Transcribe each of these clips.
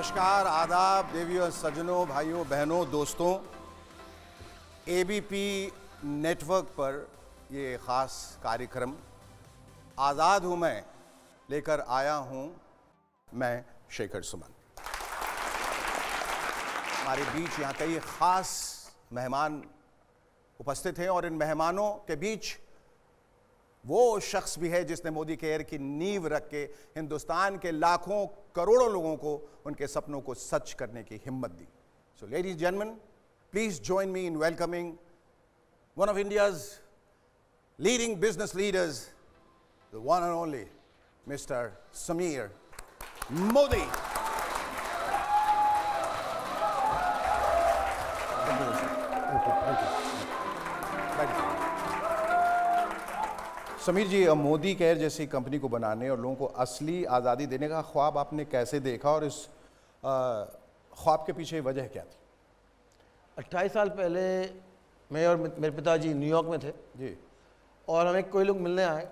नमस्कार, आदाब, देवियों, सज्जनों, भाइयों, बहनों, दोस्तों। एबीपी नेटवर्क पर ये ख़ास कार्यक्रम आज़ाद हूँ मैं लेकर आया हूँ मैं शेखर सुमन। हमारे बीच यहाँ कई ख़ास मेहमान उपस्थित हैं और इन मेहमानों के बीच वो शख्स भी है जिसने मोदी केयर की नींव रख के हिंदुस्तान के लाखों करोड़ों लोगों को उनके सपनों को सच करने की हिम्मत दी। So ladies gentlemen, please join me in welcoming one of India's leading business leaders, the one and only mister Sameer Modi. Sameer ji, Modi care जैसी कंपनी को बनाने और लोगों को असली आज़ादी देने का ख्वाब आपने कैसे देखा और इस ख्वाब के पीछे वजह क्या थी? 28 साल पहले मैं और मेरे पिताजी न्यूयॉर्क में थे जी। और हमें कोई लोग मिलने आए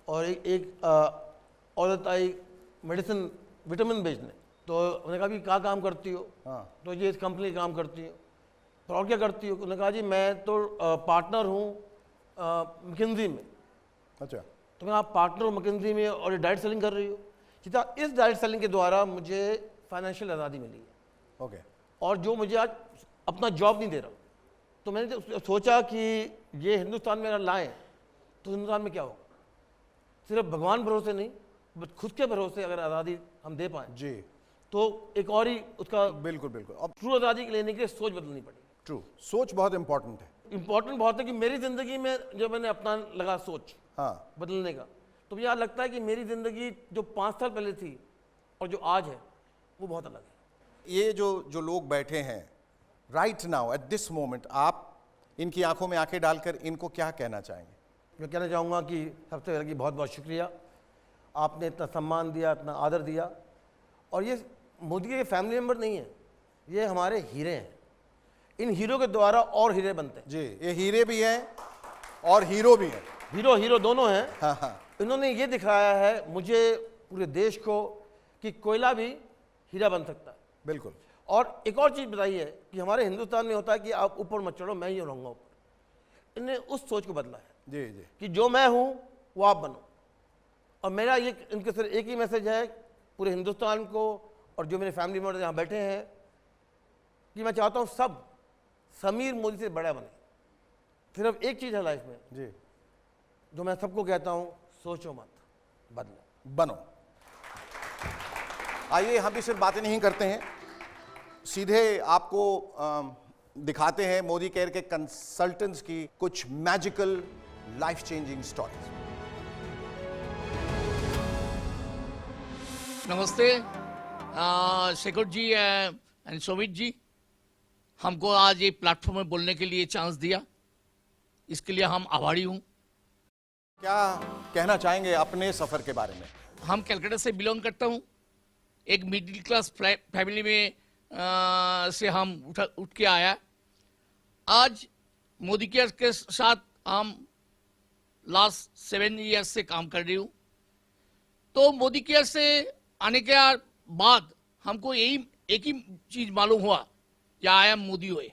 और एक औरत आई मेडिसिन विटामिन बेचने। तो उन्होंने कहा कि क्या काम करती हो? हाँ। तो ये इस कंपनी का काम करती हो। तो और क्या करती हो? उन्होंने कहा जी मैं तो पार्टनर हूँ मैकिन्जी में। अच्छा। तो मैं आप पार्टनर हो मैकिन्जी में और ये डायरेक्ट सेलिंग कर रही हो? सीधा इस डायरेक्ट सेलिंग के द्वारा मुझे फाइनेंशियल आज़ादी मिली है। ओके। और जो मुझे आज अपना जॉब नहीं दे रहा, तो मैंने सोचा कि ये हिंदुस्तान में अगर लाएं तो हिंदुस्तान में क्या होगा। सिर्फ भगवान भरोसे नहीं, बस खुद के भरोसे अगर आज़ादी हम दे पाएँ जी, तो एक और ही उसका बिल्कुल बिल्कुल। अब ट्रू आज़ादी लेने के लिए सोच बदलनी पड़ेगी। ट्रू, सोच बहुत इंपॉर्टेंट है। इंपॉर्टेंट बहुत है कि मेरी ज़िंदगी में जो मैंने अपना लगा सोच हाँ, बदलने का, तो मुझे याद लगता है कि मेरी ज़िंदगी जो 5 साल पहले थी और जो आज है वो बहुत अलग है। ये जो लोग बैठे हैं right now at this moment, आप इनकी आंखों में आंखें डालकर इनको क्या कहना चाहेंगे? मैं कहना चाहूँगा कि सबसे पहले कि बहुत बहुत शुक्रिया, आपने इतना सम्मान दिया, इतना आदर दिया। और ये मोदी के फैमिली मेम्बर नहीं है, ये हमारे हीरे हैं। इन हीरो के द्वारा और हीरे बनते हैं। जी, ये हीरे भी हैं और हीरो भी हैं। हीरो दोनों हैं। हाँ हाँ। इन्होंने ये दिखाया है मुझे, पूरे देश को, कि कोयला भी हीरा बन सकता है। बिल्कुल। और एक और चीज़ बताई है कि हमारे हिंदुस्तान में होता है कि आप ऊपर मत चढ़ो, मैं ही रहूँगा ऊपर। इन्हें उस सोच को बदला है जी जी। कि जो मैं हूँ वो आप बनो। और मेरा ये इनके सिर्फ एक ही मैसेज है पूरे हिंदुस्तान को और जो मेरे फैमिली मेम्बर यहाँ बैठे हैं, कि मैं चाहता हूँ सब समीर मोदी से बड़ा बने। सिर्फ एक चीज़ है लाइफ में जी, जो मैं सबको कहता हूँ, सोचो मत, बदलो। बनो। आइए, हम भी सिर्फ बातें नहीं करते हैं, सीधे आपको दिखाते हैं मोदी केयर के कंसल्टेंट्स की कुछ मैजिकल लाइफ चेंजिंग स्टोरीज। नमस्ते शेखर जी एंड सोमित जी, हमको आज एक प्लेटफॉर्म में बोलने के लिए चांस दिया, इसके लिए हम आभारी हूँ। क्या कहना चाहेंगे अपने सफर के बारे में? हम कलकत्ता से बिलोंग करता हूँ। एक मिडिल क्लास फैमिली में से हम उठ के आया। आज मोदी केयर के साथ हम लास्ट 7 ईयर्स से काम कर रही हूँ। तो मोदी केयर से आने के बाद हमको एक ही चीज मालूम हुआ कि I am Modi way,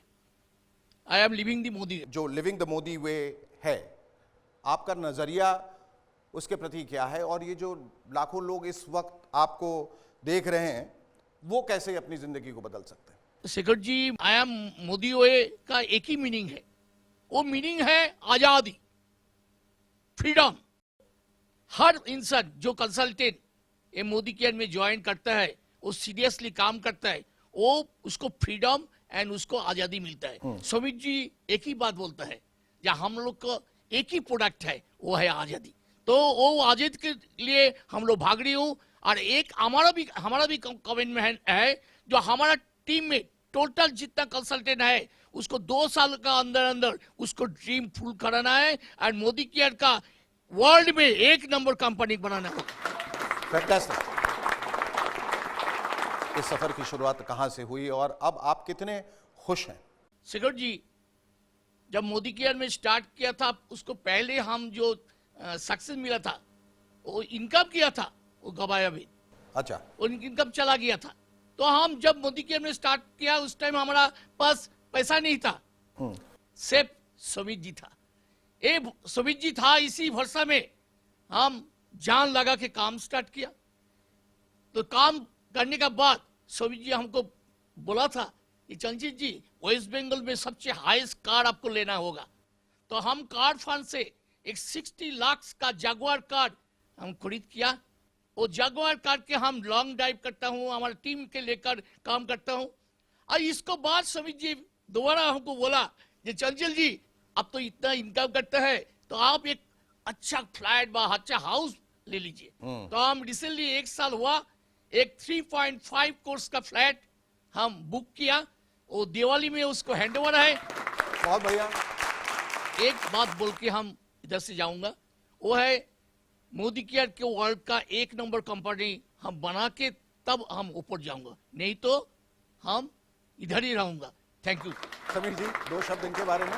I am living the Modi. जो लिविंग द मोदी वे है, आपका नजरिया उसके प्रति क्या है? और ये जो लाखों लोग इस वक्त आपको देख रहे हैं, वो कैसे अपनी जिंदगी को बदल सकते हैं? शेखर जी, आई एम मोदी वे का एक ही मीनिंग है, वो मीनिंग है आजादी, फ्रीडम। हर इंसान जो कंसल्टेंट ये मोदी केयर में ज्वाइन करता है, वो सीरियसली काम करता है, वो उसको फ्रीडम एंड उसको आजादी मिलता है। सुमित जी एक ही बात बोलता है, या हम लोग का एक ही प्रोडक्ट है, वो है आजादी। तो वो आजादी के लिए हम लोग भाग रही हूँ। और एक हमारा भी कमिटमेंट है, जो हमारा टीम में टोटल जितना कंसल्टेंट है उसको 2 साल का अंदर उसको ड्रीम फुल कराना है एंड मोदी केयर का वर्ल्ड में 1 नंबर कंपनी बनाना है। फैंटास्टिक। इस सफर की शुरुआत कहां से हुई और अब आप कितने खुश हैं? शेखर जी, जब मोदी केयर में स्टार्ट किया था, उसको पहले हम जो सक्सेस मिला था, वो इनकम किया था, वो गवाया भी। अच्छा। इनकम चला गया था। तो हम जब मोदी केयर में स्टार्ट किया उस टाइम हमारा पास पैसा नहीं था, सिर्फ सुमित जी था। ये सुमित जी था, इसी भरोसा में हम जान लगा के काम स्टार्ट किया। तो काम करने के बाद सुमित जी हमको बोला था कि चंचल जी वेस्ट बंगाल में सबसे हाईएस्ट कार आपको लेना होगा। तो हम कार फंड से एक 60 लाख का जगुआर कार हम खरीद किया। वो जगुआर कार के हम लॉन्ग ड्राइव करता हूँ, हमारे टीम के लेकर काम करता हूँ। और इसको बाद सुमित जी दोबारा हमको बोला कि चंचल जी अब तो इतना इनकम करता है तो आप एक अच्छा फ्लैट व अच्छा हाउस ले लीजिए। तो हम रिसेंटली 1 साल हुआ एक 3.5 कोर्स का फ्लैट हम बुक किया। वो दिवाली में उसको हैंडओवर है। बहुत बढ़िया। एक बात बोल के हम इधर से जाऊंगा, वो है मोदी केयर के वर्ल्ड का 1 नंबर कंपनी हम बना के तब हम ऊपर जाऊंगा, नहीं तो हम इधर ही रहूंगा। Thank you. समीर जी 2 शब्द इनके बारे में।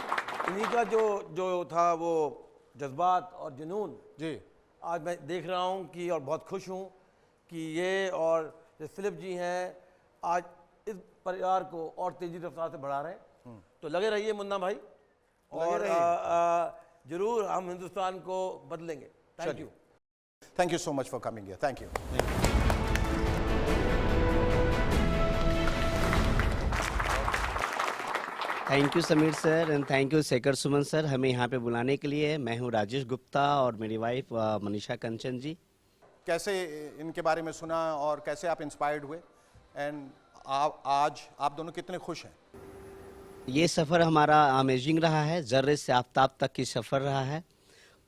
इन्हीं का जो था वो जज्बात और जुनून जी आज मैं देख रहा हूँ कि, और बहुत खुश हूँ कि ये और जो फिलिप जी हैं आज इस परिवार को और तेजी रफ्तार से बढ़ा रहे हैं। तो लगे रहिए मुन्ना भाई, और जरूर हम हिंदुस्तान को बदलेंगे। Thank you. Thank you so much for coming here. Thank you. Thank you Sameer sir and thank you Shekhar Suman sir हमें यहाँ पे बुलाने के लिए। मैं हूँ राजेश गुप्ता और मेरी वाइफ मनीषा कंचन जी। कैसे इनके बारे में सुना और कैसे आप इंस्पायर्ड हुए, एंड आज आप दोनों कितने खुश हैं? ये सफ़र हमारा अमेजिंग रहा है, ज़र्रे से आफ्ताब तक की सफ़र रहा है।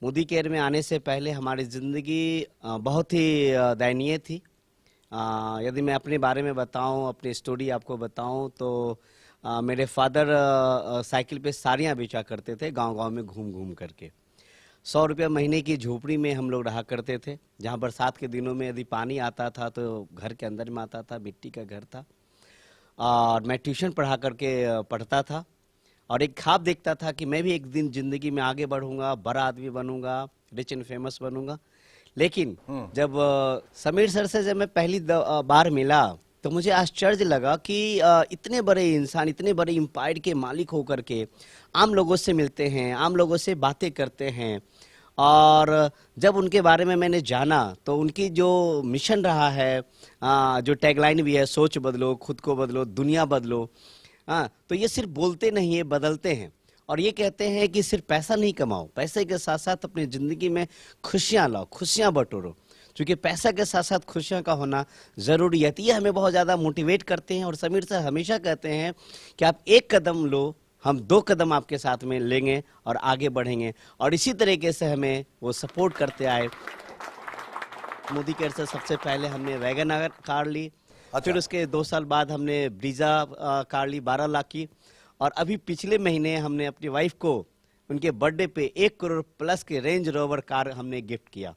मोदी केयर में आने से पहले हमारी ज़िंदगी बहुत ही दयनीय थी। यदि मैं अपने बारे में बताऊं, अपनी स्टोरी आपको बताऊं तो मेरे फादर साइकिल पे साड़ियाँ बेचा करते थे गांव-गांव में घूम घूम करके। 100 रुपये महीने की झोपड़ी में हम लोग रहा करते थे, जहां बरसात के दिनों में यदि पानी आता था तो घर के अंदर में आता था, मिट्टी का घर था। और मैं ट्यूशन पढ़ता था और एक ख्वाब देखता था कि मैं भी एक दिन ज़िंदगी में आगे बढ़ूंगा, बड़ा आदमी बनूंगा, रिच एंड फेमस बनूंगा। लेकिन जब समीर सर से जब मैं पहली बार मिला तो मुझे आश्चर्य लगा कि इतने बड़े इंसान, इतने बड़े एम्पायर के मालिक होकर के आम लोगों से मिलते हैं, आम लोगों से बातें करते हैं। और जब उनके बारे में मैंने जाना तो उनकी जो मिशन रहा है, जो टैगलाइन भी है, सोच बदलो, खुद को बदलो, दुनिया बदलो। तो ये सिर्फ बोलते नहीं है, बदलते हैं। और ये कहते हैं कि सिर्फ पैसा नहीं कमाओ, पैसे के साथ साथ अपनी ज़िंदगी में खुशियाँ लाओ, खुशियाँ बटोरो, क्योंकि पैसा के साथ साथ खुशियाँ का होना ज़रूरी है। तो ये हमें बहुत ज़्यादा मोटिवेट करते हैं। और समीर सर हमेशा कहते हैं कि आप 1 कदम लो, हम 2 कदम आपके साथ में लेंगे और आगे बढ़ेंगे। और इसी तरीके से हमें वो सपोर्ट करते आए। मोदी केयर से सबसे पहले हमने वैगन आर कार ली। फिर उसके 2 साल बाद हमने ब्रीजा कार ली 12 लाख की। और अभी पिछले महीने हमने अपनी वाइफ को उनके बर्थडे पे 1 करोड़ प्लस के रेंज रोवर कार हमने गिफ्ट किया।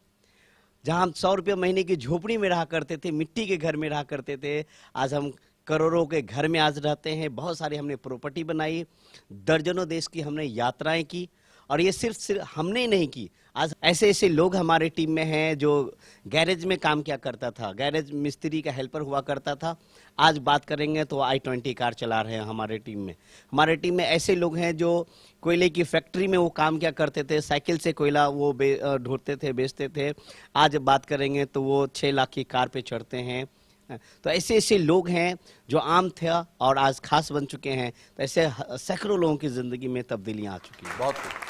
जहां हम 100 रुपये महीने की झोपड़ी में रहा करते थे, मिट्टी के घर में रहा करते थे, आज हम करोड़ों के घर में आज रहते हैं। बहुत सारी हमने प्रॉपर्टी बनाई, दर्जनों देश की हमने यात्राएं की। और ये सिर्फ हमने ही नहीं की, आज ऐसे ऐसे लोग हमारे टीम में हैं जो गैरेज में काम किया करता था, गैरेज मिस्त्री का हेल्पर हुआ करता था, आज बात करेंगे तो i20 कार चला रहे हैं हमारे टीम में। हमारे टीम में ऐसे लोग हैं जो कोयले की फैक्ट्री में वो काम किया करते थे, साइकिल से कोयला वो ढोते थे, बेचते थे। आज बात करेंगे तो वो 6 लाख की कार पे चढ़ते हैं। तो ऐसे ऐसे लोग हैं जो आम थे और आज खास बन चुके हैं। तो ऐसे सैकड़ों लोगों की ज़िंदगी में तब्दीलियाँ आ चुकी हैं। बहुत खूब।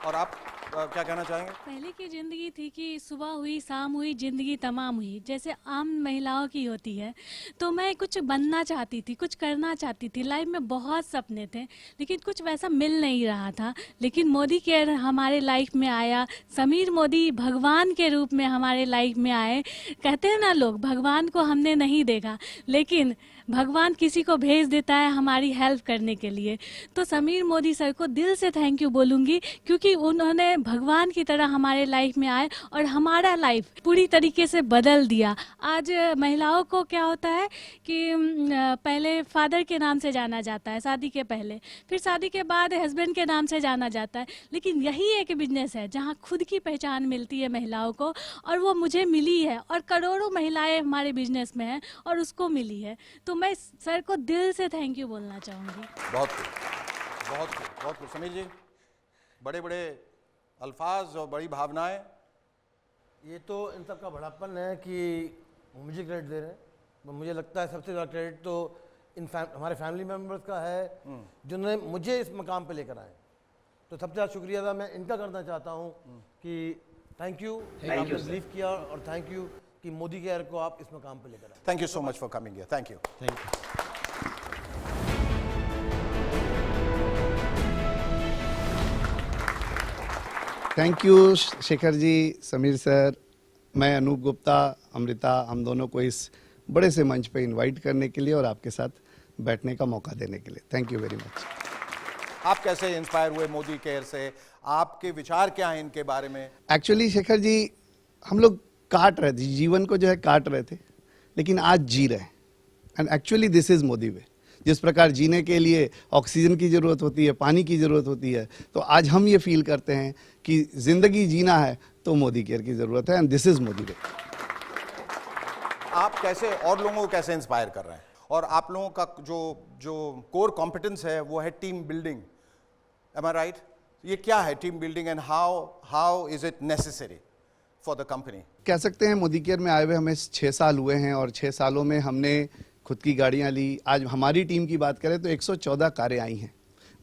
और आप क्या कहना चाहेंगे? पहले की ज़िंदगी थी कि सुबह हुई, शाम हुई, ज़िंदगी तमाम हुई, जैसे आम महिलाओं की होती है। तो मैं कुछ बनना चाहती थी, कुछ करना चाहती थी, लाइफ में बहुत सपने थे, लेकिन कुछ वैसा मिल नहीं रहा था। लेकिन मोदी केयर हमारे लाइफ में आया, समीर मोदी भगवान के रूप में हमारे लाइफ में आए। कहते हैं ना लोग, भगवान को हमने नहीं देखा, लेकिन भगवान किसी को भेज देता है हमारी हेल्प करने के लिए। तो समीर मोदी सर को दिल से थैंक यू बोलूँगी, क्योंकि उन्होंने भगवान की तरह हमारे लाइफ में आए और हमारा लाइफ पूरी तरीके से बदल दिया। आज महिलाओं को क्या होता है कि पहले फादर के नाम से जाना जाता है शादी के पहले, फिर शादी के बाद हस्बैंड के नाम से जाना जाता है, लेकिन यही एक बिजनेस है जहाँ खुद की पहचान मिलती है महिलाओं को, और वो मुझे मिली है और करोड़ों महिलाएं हमारे बिजनेस में हैं और उसको मिली है। तो मैं सर को दिल से थैंक यू बोलना चाहूँगी। बहुत खूब, बहुत खूब, बहुत खूब। समीर जी, बड़े बड़े अल्फाज और बड़ी भावनाएं। ये तो इन सब का बड़ापन है कि मुझे क्रेडिट दे रहे हैं। तो मुझे लगता है सबसे ज़्यादा क्रेडिट तो हमारे फैमिली मेम्बर्स का है, जिन्होंने मुझे इस मकाम पे लेकर आए। तो सबसे ज़्यादा शुक्रिया अदा मैं इनका करना चाहता हूँ कि थैंक यू आपने बिलीव किया, और थैंक यू कि मोदी केयर को आप इस मकाम पे लेकर आए। Thank you so much for coming here. Thank you. Thank you Shekhar ji, Sameer sir. मैं अनूप गुप्ता, अमृता, हम दोनों को इस बड़े से मंच पे इनवाइट करने के लिए और आपके साथ बैठने का मौका देने के लिए थैंक यू वेरी मच। आप कैसे इंस्पायर हुए मोदी केयर से? आपके विचार क्या हैं इनके बारे में? एक्चुअली शेखर जी, हम लोग काट रहे थे, जीवन को जो है काट रहे थे, लेकिन आज जी रहे हैं। And actually this is Modi way. जिस प्रकार जीने के लिए ऑक्सीजन की जरूरत होती है, पानी की जरूरत होती है, तो आज हम ये फील करते हैं कि जिंदगी जीना है तो मोदी केयर की जरूरत है, एंड दिस इज मोदी वे। आप कैसे और लोगों को कैसे इंस्पायर कर रहे हैं? और आप लोगों का जो कोर कॉम्पिटेंस है वो है टीम बिल्डिंग। एम आई राइट? ये क्या है team building, and how is it necessary for the company? कह सकते हैं मोदी केयर में आए हुए हमें 6 साल हुए हैं, और 6 सालों में हमने खुद की गाड़ियां ली। आज हमारी टीम की बात करें तो 114 कारें आई हैं।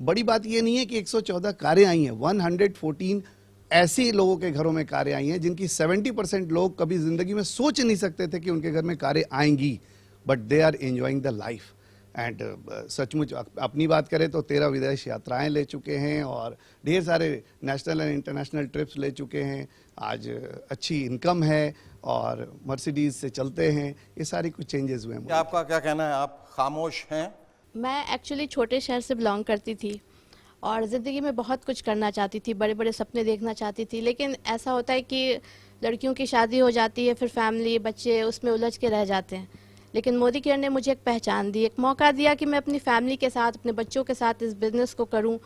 बड़ी बात ये नहीं है कि 114 कारें आई हैं, 114 ऐसे लोगों के घरों में कारें आई हैं जिनकी 70% लोग कभी जिंदगी में सोच नहीं सकते थे कि उनके घर में कारें आएंगी, but they are enjoying the life. And सचमुच अपनी बात करें तो 13 विदेश यात्राएं ले चुके हैं और ढेर सारे नेशनल एंड इंटरनेशनल ट्रिप्स ले चुके हैं। आज अच्छी इनकम है और मर्सिडीज से चलते हैं। ये सारी कुछ चेंजेस हुए हैं। आपका क्या कहना है? आप खामोश हैं? मैं एक्चुअली छोटे शहर से बिलोंग करती थी और ज़िंदगी में बहुत कुछ करना चाहती थी, बड़े बड़े सपने देखना चाहती थी, लेकिन ऐसा होता है कि लड़कियों की शादी हो जाती है, फिर फैमिली, बच्चे उसमें उलझ के रह जाते हैं। लेकिन मोदी केयर ने मुझे एक पहचान दी, एक मौका दिया कि मैं अपनी फैमिली के साथ, अपने बच्चों के साथ इस बिज़नेस को करूं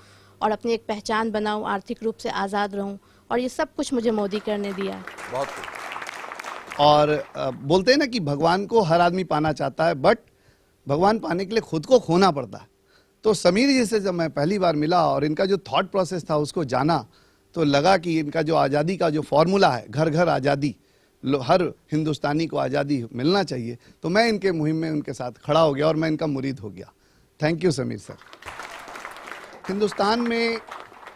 और अपनी एक पहचान बनाऊं, आर्थिक रूप से आज़ाद रहूं, और ये सब कुछ मुझे मोदी केयर ने दिया। बहुत। और बोलते हैं ना कि भगवान को हर आदमी पाना चाहता है, बट भगवान पाने के लिए खुद को खोना पड़ता है। तो समीर जी से जब मैं पहली बार मिला और इनका जो थॉट प्रोसेस था उसको जाना, तो लगा कि इनका जो आज़ादी का जो फॉर्मूला है, घर घर आज़ादी, हर हिंदुस्तानी को आज़ादी मिलना चाहिए, तो मैं इनके मुहिम में उनके साथ खड़ा हो गया और मैं इनका मुरीद हो गया। Thank you Sameer sir. Hindustan में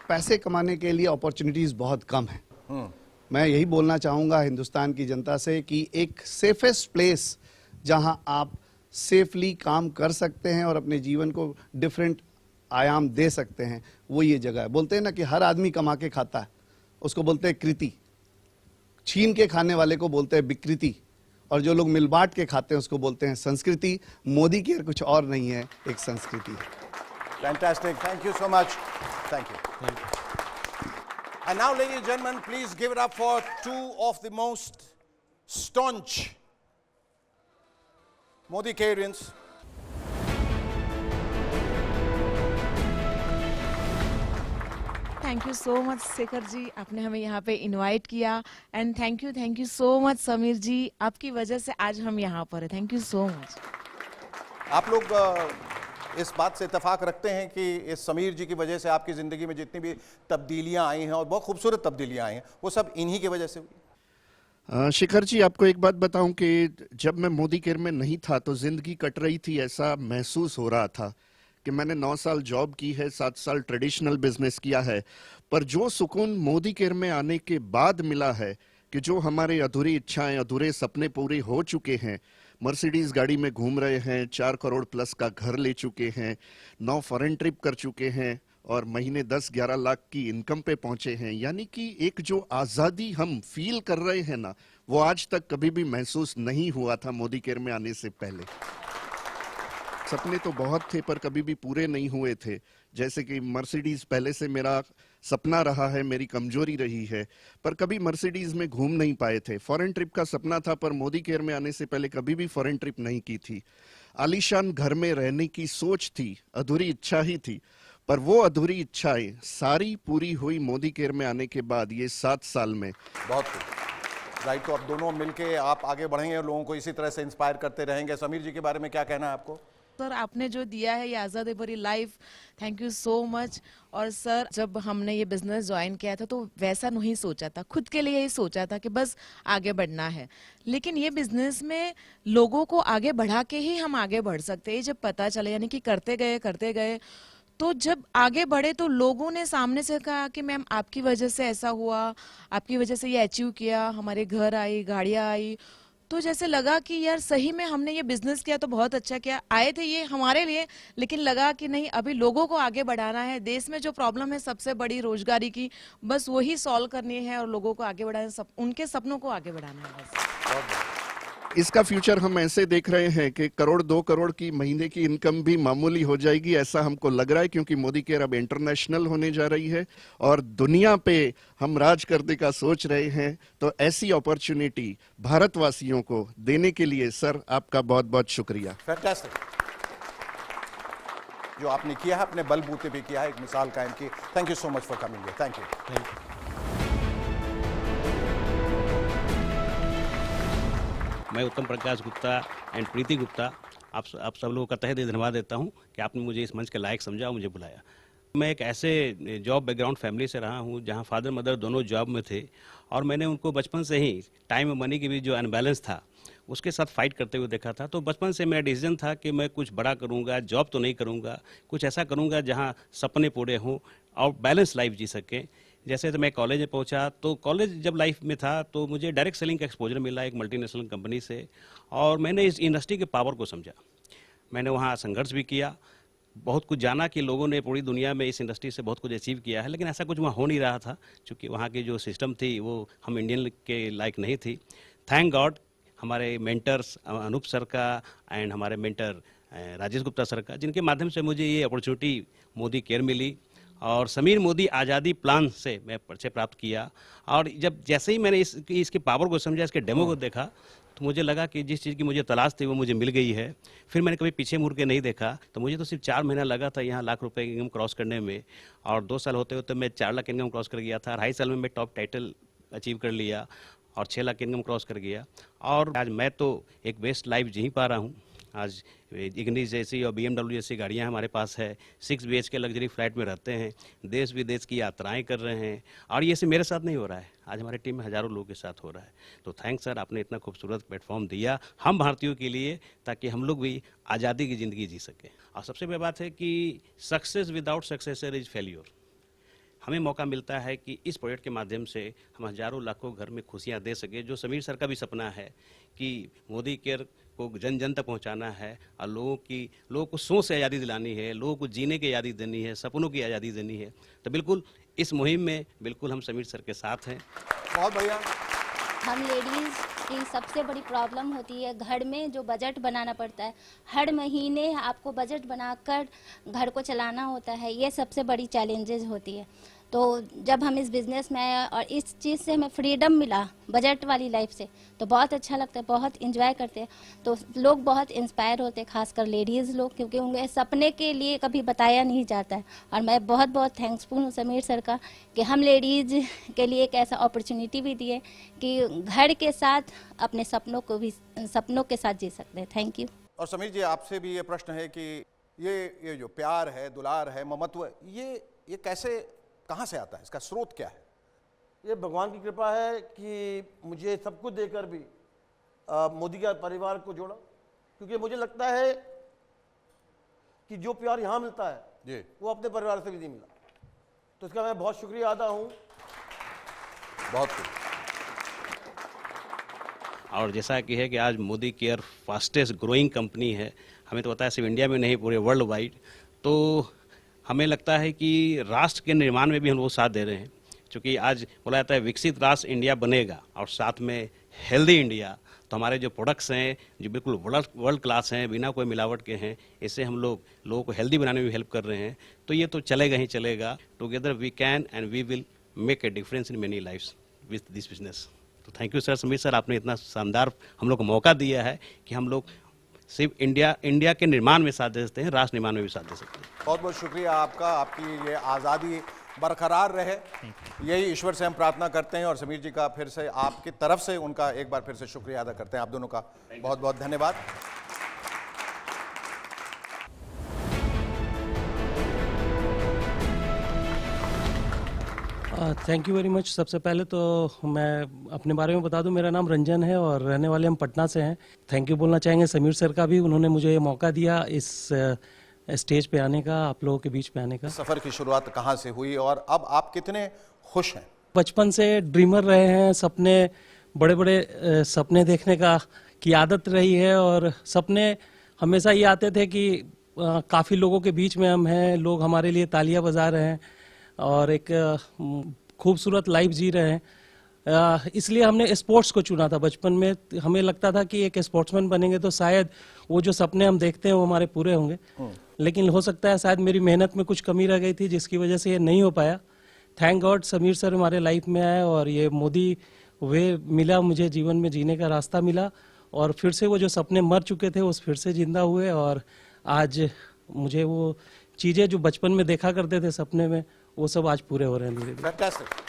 पैसे कमाने के लिए अपॉर्चुनिटीज़ बहुत कम हैं। मैं यही बोलना चाहूँगा हिंदुस्तान की जनता से कि एक सेफेस्ट प्लेस जहां आप सेफली काम कर सकते हैं और अपने जीवन को डिफरेंट आयाम दे सकते हैं, वो ये जगह है। बोलते हैं ना कि हर आदमी कमा के खाता है, उसको बोलते हैं कृति। छीन के खाने वाले को बोलते हैं विकृति, और जो लोग मिल बांट के खाते हैं उसको बोलते हैं संस्कृति। मोदी केयर कुछ और नहीं है, एक संस्कृति है। Fantastic. Thank you so much. Thank you. And now, ladies and gentlemen, please give it up for two of the most staunch Modi Careans. Thank you so much Shekhar ji, आपने हमें यहाँ पे इनवाइट किया, and thank you so much Sameer ji, आपकी वजह से आज हम यहाँ पर हैं। Thank you so much. आप लोग इस बात से इत्तेफाक रखते हैं कि इस समीर जी की वजह से आपकी ज़िंदगी में जितनी भी तब्दीलियां आई हैं और बहुत खूबसूरत तब्दीलियां आई हैं, वो सब इन्हीं की वजह से हुई? शिखर जी, आपको एक बात बताऊं कि जब मैं मोदी केयर में नहीं था तो जिंदगी कट रही थी, ऐसा महसूस हो रहा था कि मैंने 9 साल जॉब की है, 7 साल ट्रेडिशनल बिजनेस किया है, पर जो सुकून मोदी केयर में आने के बाद मिला है कि जो हमारे अधूरी इच्छाएं, अधूरे सपने पूरे हो चुके हैं, मर्सिडीज गाड़ी में घूम रहे हैं, 4 करोड़ प्लस का घर ले चुके हैं, 9 फॉरेन ट्रिप कर चुके हैं और महीने 10-11 लाख की इनकम पे पहुंचे हैं, यानी कि एक जो आज़ादी हम फील कर रहे हैं ना, वो आज तक कभी भी महसूस नहीं हुआ था मोदी केयर में आने से पहले। सपने तो बहुत थे पर कभी भी पूरे नहीं हुए थे। जैसे कि मर्सिडीज पहले से मेरा सपना रहा है, मेरी कमजोरी रही है, पर कभी मर्सिडीज में घूम नहीं पाए थे। फॉरेन ट्रिप का सपना था पर मोदी केयर में आने से पहले कभी भी फॉरेन ट्रिप नहीं की थी। आलीशान घर में रहने की सोच थी, अधूरी इच्छा ही थी, पर वो अधूरी इच्छाएं सारी पूरी हुई मोदी केयर में आने के बाद ये 7 साल में। बहुत खूब। राइट, तो अब दोनों मिलके आप आगे बढ़ेंगे और लोगों को इसी तरह से इंस्पायर करते रहेंगे। समीर जी के बारे में क्या कहना है आपको? सर, आपने जो दिया है ये आज़ादी भरी life, thank you so much. और सर, जब हमने ये बिजनेस ज्वाइन किया था तो वैसा नहीं सोचा था, खुद के लिए ही सोचा था कि बस आगे बढ़ना है। लेकिन ये बिजनेस में लोगों को आगे बढ़ा के ही हम आगे बढ़ सकते हैं। जब पता चले, यानी कि करते गए, तो जब आगे बढ़े तो लोगों ने सामने से कहा कि मैम आपकी वजह से ऐसा हुआ, आपकी वजह से ये अचीव किया, हमारे घर आई, गाड़ियाँ आई। तो जैसे लगा कि यार सही में हमने ये बिजनेस किया तो बहुत अच्छा किया। आए थे ये हमारे लिए, लेकिन लगा कि नहीं, अभी लोगों को आगे बढ़ाना है। देश में जो प्रॉब्लम है सबसे बड़ी रोजगारी की, बस वही सॉल्व करनी है और लोगों को आगे बढ़ाना है, उनके सपनों को आगे बढ़ाना है बस। इसका फ्यूचर हम ऐसे देख रहे हैं कि 1-2 करोड़ की महीने की इनकम भी मामूली हो जाएगी, ऐसा हमको लग रहा है, क्योंकि मोदी केयर अब इंटरनेशनल होने जा रही है और दुनिया पे हम राज करने का सोच रहे हैं। तो ऐसी अपॉर्चुनिटी भारतवासियों को देने के लिए सर आपका बहुत बहुत शुक्रिया। फैंटास्टिक। जो आपने किया है अपने बलबूते पे किया है, एक मिसाल कायम की। Thank you so much for coming here. Thank you. मैं उत्तम प्रकाश गुप्ता एंड प्रीति गुप्ता आप सब लोगों का तहे दिल धन्यवाद देता हूं कि आपने मुझे इस मंच के लायक समझा और मुझे बुलाया। मैं एक ऐसे जॉब बैकग्राउंड फैमिली से रहा हूं जहां फादर मदर दोनों जॉब में थे और मैंने उनको बचपन से ही टाइम और मनी के बीच जो अनबैलेंस था उसके साथ फाइट करते हुए देखा था। तो बचपन से मेरा डिसीजन था कि मैं कुछ बड़ा करूंगा, जॉब तो नहीं करूंगा, कुछ ऐसा करूंगा जहां सपने पूरे हों और बैलेंस लाइफ जी सकें। जैसे तो मैं कॉलेज में पहुंचा तो कॉलेज जब लाइफ में था तो मुझे डायरेक्ट सेलिंग का एक्सपोजर मिला एक मल्टीनेशनल कंपनी से और मैंने इस इंडस्ट्री के पावर को समझा। मैंने वहाँ संघर्ष भी किया, बहुत कुछ जाना कि लोगों ने पूरी दुनिया में इस इंडस्ट्री से बहुत कुछ अचीव किया है, लेकिन ऐसा कुछ वहाँ हो नहीं रहा था क्योंकि वहाँ की जो सिस्टम थी वो हम इंडियन के लायक नहीं थी। थैंक गॉड हमारे मेंटर्स अनूप सर का एंड हमारे मेंटर राजेश गुप्ता सर का, जिनके माध्यम से मुझे ये अपॉर्चुनिटी मोदी केयर मिली और समीर मोदी आज़ादी प्लान से मैं परिचय प्राप्त किया। और जब जैसे ही मैंने इसके पावर को समझा, इसके डेमो को देखा, तो मुझे लगा कि जिस चीज़ की मुझे तलाश थी वो मुझे मिल गई है। फिर मैंने कभी पीछे मुड़ के नहीं देखा। तो मुझे तो सिर्फ 4 महीना लगा था यहाँ लाख रुपए की इनकम क्रॉस करने में और 2 साल होते होते मैं 4 लाख इनकम क्रॉस कर गया था। 2.5 साल में मैं टॉप टाइटल अचीव कर लिया और 6 लाख इनकम क्रॉस कर गया। और आज मैं तो एक बेस्ट लाइफ जी पा रहा हूँ। आज इग्निस जैसी और BMW जैसी गाड़ियाँ हमारे पास है, 6 BHK लग्जरी फ्लैट में रहते हैं, देश विदेश की यात्राएं कर रहे हैं और ये सिर्फ मेरे साथ नहीं हो रहा है, आज हमारी टीम में हज़ारों लोगों के साथ हो रहा है। तो थैंक्स सर, आपने इतना खूबसूरत प्लेटफॉर्म दिया हम भारतीयों के लिए ताकि हम लोग भी आज़ादी की ज़िंदगी जी सकें। और सबसे बड़ी बात है कि success without successor is failure. हमें मौका मिलता है कि इस प्रोजेक्ट के माध्यम से हम हज़ारों लाखों घर में खुशियां दे सके, जो समीर सर का भी सपना है कि मोदी केयर को जन जन तक पहुंचाना है और लोगों को सोच से आज़ादी दिलानी है, लोगों को जीने की आज़ादी देनी है, सपनों की आज़ादी देनी है। तो बिल्कुल इस मुहिम में बिल्कुल हम समीर सर के साथ हैं। बहुत बढ़िया। हम लेडीज़ की सबसे बड़ी प्रॉब्लम होती है घर में जो बजट बनाना पड़ता है, हर महीने आपको बजट बनाकर घर को चलाना होता है, ये सबसे बड़ी चैलेंजेस होती है। तो जब हम इस बिज़नेस में आए और इस चीज़ से हमें फ्रीडम मिला बजट वाली लाइफ से, तो बहुत अच्छा लगता है, बहुत इंजॉय करते हैं। तो लोग बहुत इंस्पायर होते हैं, खासकर लेडीज़ लोग, क्योंकि उनके सपने के लिए कभी बताया नहीं जाता है। और मैं बहुत बहुत थैंक्सफुल हूँ समीर सर का कि हम लेडीज़ के लिए एक ऐसा अपॉर्चुनिटी भी दिए कि घर के साथ अपने सपनों के साथ जी सकते हैं। Thank you. और समीर जी, आपसे भी ये प्रश्न है कि ये जो प्यार है, दुलार है, ममत्व, ये कैसे, कहाँ से आता है, इसका स्रोत क्या है? ये भगवान की कृपा है कि मुझे सब कुछ देकर भी मोदी का परिवार को जोड़ा, क्योंकि मुझे लगता है कि जो प्यार यहाँ मिलता है जी, वो अपने परिवार से भी नहीं मिला। तो इसका मैं बहुत शुक्रिया अदा हूँ। बहुत कुछ। और जैसा कि है कि आज Modi care fastest growing company है, हमें तो पता है सिर्फ इंडिया में नहीं पूरे वर्ल्ड वाइड। तो हमें लगता है कि राष्ट्र के निर्माण में भी हम लोग साथ दे रहे हैं, क्योंकि आज बोला जाता है विकसित राष्ट्र इंडिया बनेगा और साथ में हेल्दी इंडिया। तो हमारे जो प्रोडक्ट्स हैं जो बिल्कुल वर्ल्ड क्लास हैं, बिना कोई मिलावट के हैं, इससे हम लोगों को हेल्दी बनाने में भी हेल्प कर रहे हैं। तो ये तो चलेगा ही चलेगा। Together we can and we will make a difference in many lifes with this business. तो thank you sir, Sameer sir, आपने इतना शानदार हम लोग को मौका दिया है कि हम लोग सिर्फ इंडिया के निर्माण में साथ दे सकते हैं, राष्ट्र निर्माण में भी साथ दे सकते हैं। बहुत बहुत शुक्रिया आपका, आपकी ये आज़ादी बरकरार रहे, यही ईश्वर से हम प्रार्थना करते हैं। और समीर जी का फिर से आपकी तरफ से उनका एक बार फिर से शुक्रिया अदा करते हैं। आप दोनों का बहुत बहुत धन्यवाद। Thank you very much. सबसे पहले तो मैं अपने बारे में बता दूं, मेरा नाम रंजन है और रहने वाले हम पटना से हैं। थैंक यू बोलना चाहेंगे समीर सर का भी, उन्होंने मुझे ये मौका दिया इस स्टेज पे आने का, आप लोगों के बीच में आने का। सफ़र की शुरुआत कहाँ से हुई और अब आप कितने खुश हैं? बचपन से ड्रीमर रहे हैं, सपने बड़े बड़े सपने देखने की आदत रही है और सपने हमेशा ये आते थे कि काफ़ी लोगों के बीच में हम हैं, लोग हमारे लिए तालियां बजा रहे हैं और एक खूबसूरत लाइफ जी रहे हैं। इसलिए हमने स्पोर्ट्स को चुना था। बचपन में हमें लगता था कि एक स्पोर्ट्समैन बनेंगे तो शायद वो जो सपने हम देखते हैं वो हमारे पूरे होंगे, लेकिन हो सकता है शायद मेरी मेहनत में कुछ कमी रह गई थी जिसकी वजह से ये नहीं हो पाया। थैंक गॉड समीर सर हमारे लाइफ में आए और ये मोदी वे मिला, मुझे जीवन में जीने का रास्ता मिला और फिर से वो जो सपने मर चुके थे वो फिर से जिंदा हुए और आज मुझे वो चीज़ें जो बचपन में देखा करते थे सपने में वो सब आज पूरे हो रहे हैं धीरे धीरे।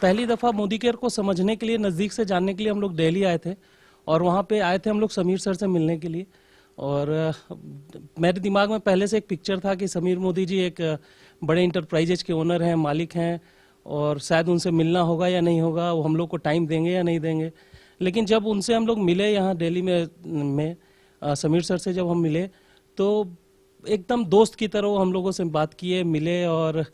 पहली दफ़ा मोदी केयर को समझने के लिए, नज़दीक से जानने के लिए हम लोग दिल्ली आए थे और वहाँ पे आए थे हम लोग समीर सर से मिलने के लिए। और मेरे दिमाग में पहले से एक पिक्चर था कि समीर मोदी जी एक बड़े इंटरप्राइजेज के ओनर हैं, मालिक हैं और शायद उनसे मिलना होगा या नहीं होगा, वो हम लोग को टाइम देंगे या नहीं देंगे। लेकिन जब उनसे हम लोग मिले यहाँ दिल्ली में समीर सर से जब हम मिले तो एकदम दोस्त की तरह हम लोगों से बात किए, मिले और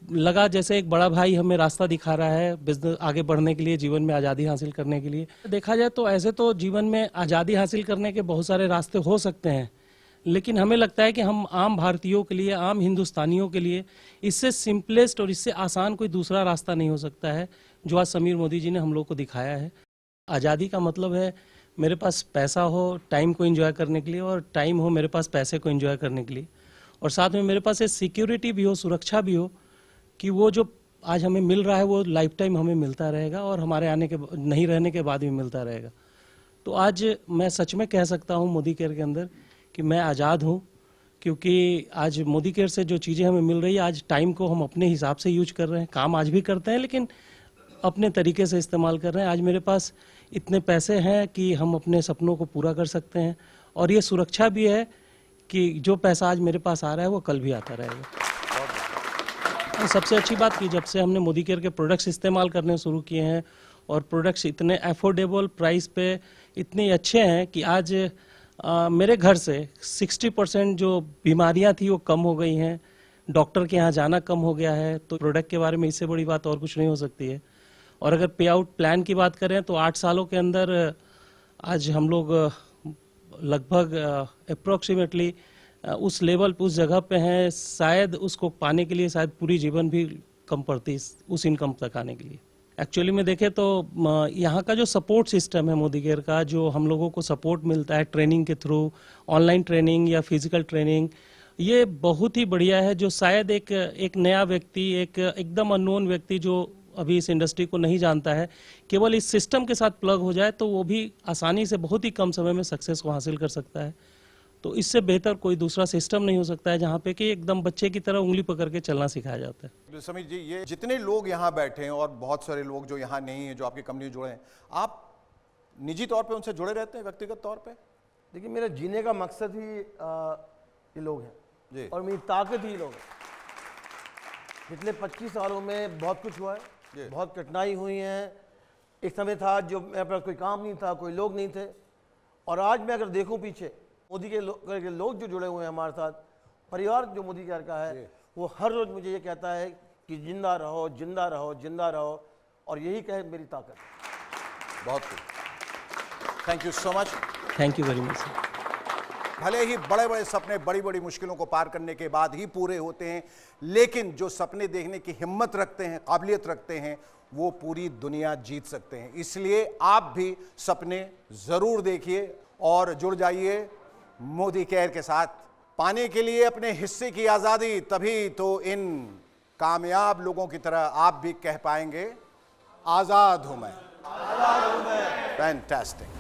लगा जैसे एक बड़ा भाई हमें रास्ता दिखा रहा है बिजनेस आगे बढ़ने के लिए, जीवन में आज़ादी हासिल करने के लिए। देखा जाए तो ऐसे तो जीवन में आज़ादी हासिल करने के बहुत सारे रास्ते हो सकते हैं, लेकिन हमें लगता है कि हम आम भारतीयों के लिए, आम हिंदुस्तानियों के लिए इससे सिंपलेस्ट और इससे आसान कोई दूसरा रास्ता नहीं हो सकता है जो आज समीर मोदी जी ने हम लोग को दिखाया है। आज़ादी का मतलब है मेरे पास पैसा हो टाइम को एंजॉय करने के लिए और टाइम हो मेरे पास पैसे को एंजॉय करने के लिए, और साथ में मेरे पास एक सिक्योरिटी भी हो, सुरक्षा भी हो कि वो जो आज हमें मिल रहा है वो लाइफ टाइम हमें मिलता रहेगा और हमारे आने के नहीं रहने के बाद भी मिलता रहेगा। तो आज मैं सच में कह सकता हूँ मोदी केयर के अंदर कि मैं आज़ाद हूँ, क्योंकि आज मोदी केयर से जो चीज़ें हमें मिल रही है, आज टाइम को हम अपने हिसाब से यूज कर रहे हैं, काम आज भी करते हैं लेकिन अपने तरीके से इस्तेमाल कर रहे हैं। आज मेरे पास इतने पैसे हैं कि हम अपने सपनों को पूरा कर सकते हैं और ये सुरक्षा भी है कि जो पैसा आज मेरे पास आ रहा है वो कल भी आता रहेगा। सबसे अच्छी बात कि जब से हमने मोदी केयर के प्रोडक्ट्स इस्तेमाल करने शुरू किए हैं और प्रोडक्ट्स इतने अफोर्डेबल प्राइस पे इतने अच्छे हैं कि आज मेरे घर से 60% जो बीमारियां थी वो कम हो गई हैं, डॉक्टर के यहाँ जाना कम हो गया है। तो प्रोडक्ट के बारे में इससे बड़ी बात और कुछ नहीं हो सकती है। और अगर पे आउट प्लान की बात करें तो 8 सालों के अंदर आज हम लोग लगभग अप्रोक्सीमेटली उस लेवल उस जगह पे हैं, शायद उसको पाने के लिए शायद पूरी जीवन भी कम पड़ती उस इनकम तक आने के लिए। एक्चुअली में देखें तो यहाँ का जो सपोर्ट सिस्टम है मोदी केयर का, जो हम लोगों को सपोर्ट मिलता है ट्रेनिंग के थ्रू, ऑनलाइन ट्रेनिंग या फिजिकल ट्रेनिंग, ये बहुत ही बढ़िया है। जो शायद एक नया व्यक्ति, एक एकदम अननोन व्यक्ति जो अभी इस इंडस्ट्री को नहीं जानता है, केवल इस सिस्टम के साथ प्लग हो जाए तो वो भी आसानी से बहुत ही कम समय में सक्सेस को हासिल कर सकता है। तो इससे बेहतर कोई दूसरा सिस्टम नहीं हो सकता है जहाँ पे कि एकदम बच्चे की तरह उंगली पकड़ के चलना सिखाया जाता है। समीर जी, ये जितने लोग यहाँ बैठे हैं और बहुत सारे लोग जो यहाँ नहीं हैं, जो आपकी कंपनी में जुड़े हैं, आप निजी तौर पे उनसे जुड़े रहते हैं व्यक्तिगत तौर पे? देखिए, मेरे जीने का मकसद ही ये लोग हैं जी, और मेरी ताकत ही लोग हैं। पिछले 25 सालों में बहुत कुछ हुआ है, बहुत कठिनाई हुई हैं। एक समय था जो मेरे पास कोई काम नहीं था, कोई लोग नहीं थे, और आज मैं अगर देखूं पीछे मोदी के लोग जो जुड़े हुए हैं हमारे साथ, परिवार जो मोदी केयर का है, वो हर रोज मुझे ये कहता है कि जिंदा रहो, जिंदा रहो, जिंदा रहो, और यही कहे मेरी ताकत। बहुत खूब, thank you so much. Thank you very much. भले ही बड़े बड़े सपने बड़ी बड़ी मुश्किलों को पार करने के बाद ही पूरे होते हैं, लेकिन जो सपने देखने की हिम्मत रखते हैं, काबिलियत रखते हैं, वो पूरी दुनिया जीत सकते हैं। इसलिए आप भी सपने जरूर देखिए और जुड़ जाइए मोदी केयर के साथ। पाने के लिए अपने हिस्से की आज़ादी, तभी तो इन कामयाब लोगों की तरह आप भी कह पाएंगे, आज़ाद हूं मैं। फैंटास्टिक।